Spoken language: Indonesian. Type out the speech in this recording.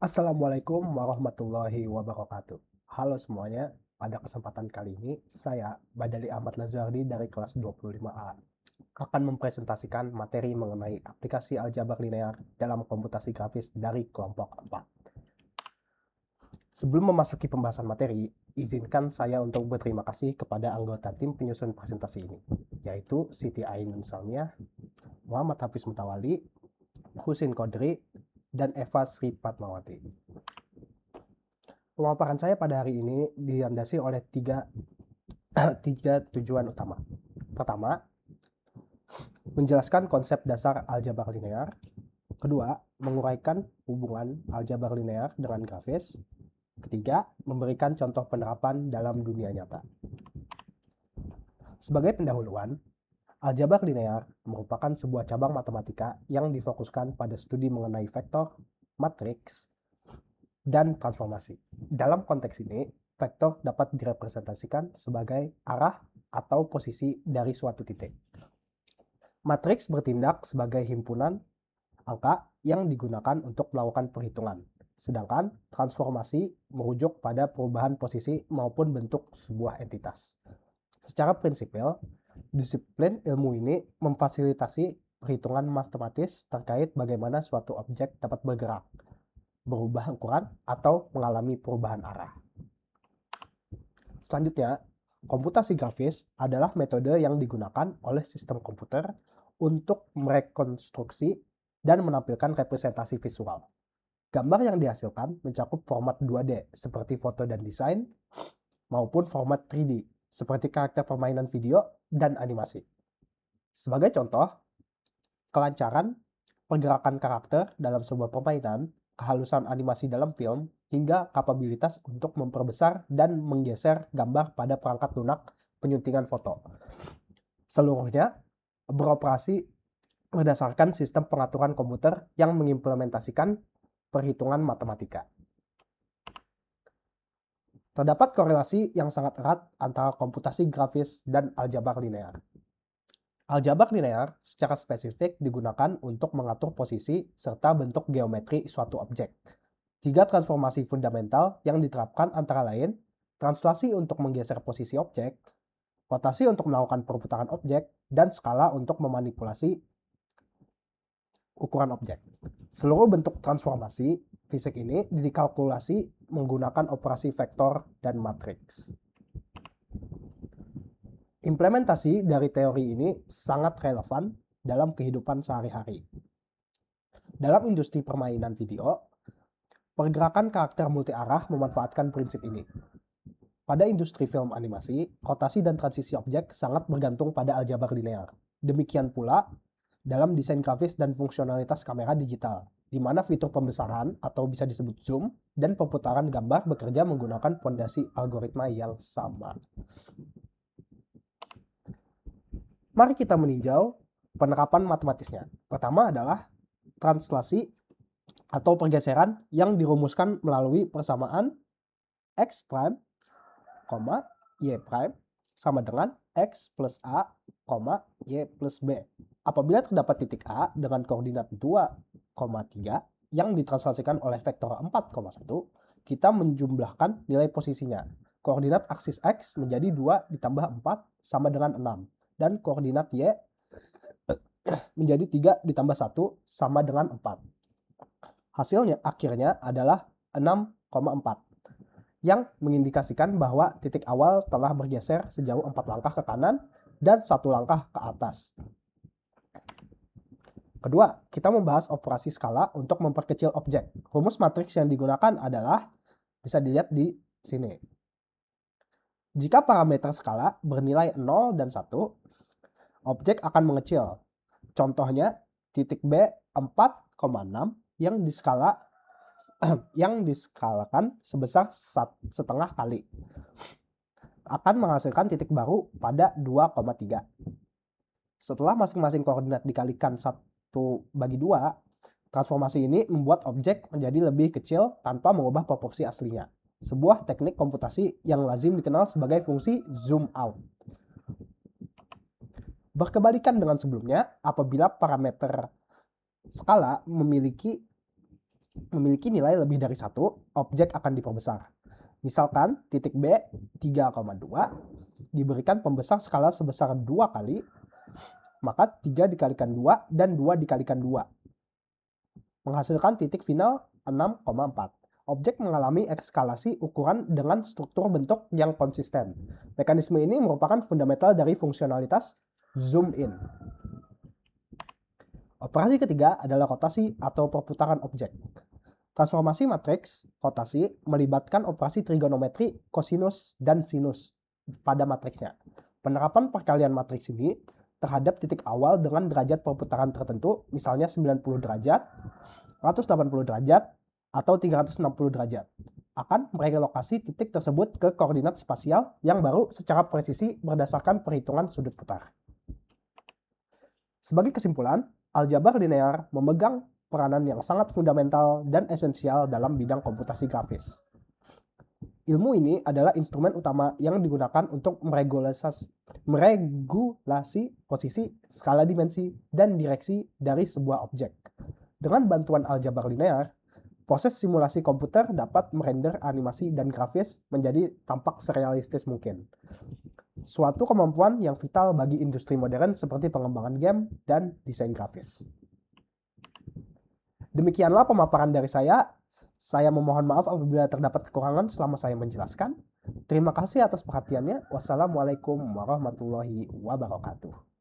Assalamualaikum warahmatullahi wabarakatuh. Halo semuanya, pada kesempatan kali ini saya, Badali Ahmad Lazardi dari kelas 25A, akan mempresentasikan materi mengenai aplikasi aljabar linear dalam komputasi grafis dari kelompok 4. Sebelum memasuki pembahasan materi, izinkan saya untuk berterima kasih kepada anggota tim penyusun presentasi ini, yaitu Siti Ainun Salmiah, Muhammad Hafiz Mutawali, Husin Kodri, dan Eva Sri Fatmawati. Pemaparan saya pada hari ini dilandasi oleh tiga tujuan utama. Pertama, menjelaskan konsep dasar aljabar linear. Kedua, menguraikan hubungan aljabar linear dengan grafis. Ketiga, memberikan contoh penerapan dalam dunia nyata. Sebagai pendahuluan, aljabar linear merupakan sebuah cabang matematika yang difokuskan pada studi mengenai vektor, matriks, dan transformasi. Dalam konteks ini, vektor dapat direpresentasikan sebagai arah atau posisi dari suatu titik. Matriks bertindak sebagai himpunan angka yang digunakan untuk melakukan perhitungan, sedangkan transformasi merujuk pada perubahan posisi maupun bentuk sebuah entitas. Secara prinsipil, disiplin ilmu ini memfasilitasi perhitungan matematis terkait bagaimana suatu objek dapat bergerak, berubah ukuran, atau mengalami perubahan arah. Selanjutnya, komputasi grafis adalah metode yang digunakan oleh sistem komputer untuk merekonstruksi dan menampilkan representasi visual. Gambar yang dihasilkan mencakup format 2D seperti foto dan desain, maupun format 3D seperti karakter permainan video dan animasi. Sebagai contoh, kelancaran pergerakan karakter dalam sebuah permainan, kehalusan animasi dalam film, hingga kapabilitas untuk memperbesar dan menggeser gambar pada perangkat lunak penyuntingan foto. Seluruhnya beroperasi berdasarkan sistem pengaturan komputer yang mengimplementasikan perhitungan matematika. Terdapat korelasi yang sangat erat antara komputasi grafis dan aljabar linear. Aljabar linear secara spesifik digunakan untuk mengatur posisi serta bentuk geometri suatu objek. Tiga transformasi fundamental yang diterapkan antara lain translasi untuk menggeser posisi objek, rotasi untuk melakukan perputaran objek, dan skala untuk memanipulasi ukuran objek. Seluruh bentuk transformasi fisik ini dikalkulasi menggunakan operasi vektor dan matriks. Implementasi dari teori ini sangat relevan dalam kehidupan sehari-hari. Dalam industri permainan video, pergerakan karakter multi-arah memanfaatkan prinsip ini. Pada industri film animasi, rotasi dan transisi objek sangat bergantung pada aljabar linear. Demikian pula dalam desain grafis dan fungsionalitas kamera digital, di mana fitur pembesaran atau bisa disebut zoom dan perputaran gambar bekerja menggunakan fondasi algoritma yang sama. Mari kita meninjau penerapan matematisnya. Pertama adalah translasi atau pergeseran yang dirumuskan melalui persamaan x prime, y prime sama dengan x plus a, y plus b. Apabila terdapat titik A dengan koordinat 2,3 yang ditranslasikan oleh vektor 4,1, kita menjumlahkan nilai posisinya. Koordinat aksis X menjadi 2 ditambah 4 sama dengan 6. Dan koordinat Y menjadi 3 ditambah 1 sama dengan 4. Hasilnya akhirnya adalah 6,4 yang mengindikasikan bahwa titik awal telah bergeser sejauh 4 langkah ke kanan dan 1 langkah ke atas. Kedua, kita membahas operasi skala untuk memperkecil objek. Rumus matriks yang digunakan adalah, bisa dilihat di sini. Jika parameter skala bernilai 0 dan 1, objek akan mengecil. Contohnya, titik B 4,6 yang diskalakan sebesar setengah kali akan menghasilkan titik baru pada 2,3. Setelah masing-masing koordinat dikalikan 1/2, transformasi ini membuat objek menjadi lebih kecil tanpa mengubah proporsi aslinya. Sebuah teknik komputasi yang lazim dikenal sebagai fungsi zoom out. Berkebalikan dengan sebelumnya, apabila parameter skala memiliki memiliki nilai lebih dari 1, objek akan diperbesar. Misalkan titik B 3,2 diberikan pembesar skala sebesar 2 kali, maka 3 dikalikan 2 dan 2 dikalikan 2 menghasilkan titik final 6,4. Objek mengalami eskalasi ukuran dengan struktur bentuk yang konsisten. Mekanisme ini merupakan fundamental dari fungsionalitas zoom in. Operasi ketiga adalah rotasi atau perputaran objek. Transformasi matriks rotasi melibatkan operasi trigonometri kosinus dan sinus pada matriksnya. Penerapan perkalian matriks ini terhadap titik awal dengan derajat perputaran tertentu, misalnya 90 derajat, 180 derajat, atau 360 derajat, akan merelokasi titik tersebut ke koordinat spasial yang baru secara presisi berdasarkan perhitungan sudut putar. Sebagai kesimpulan, aljabar linear memegang peranan yang sangat fundamental dan esensial dalam bidang komputasi grafis. Ilmu ini adalah instrumen utama yang digunakan untuk meregulasi posisi, skala dimensi, dan direksi dari sebuah objek. Dengan bantuan aljabar linear, proses simulasi komputer dapat merender animasi dan grafis menjadi tampak serealistis mungkin. Suatu kemampuan yang vital bagi industri modern seperti pengembangan game dan desain grafis. Demikianlah pemaparan dari saya. Saya memohon maaf apabila terdapat kekurangan selama saya menjelaskan. Terima kasih atas perhatiannya. Wassalamualaikum warahmatullahi wabarakatuh.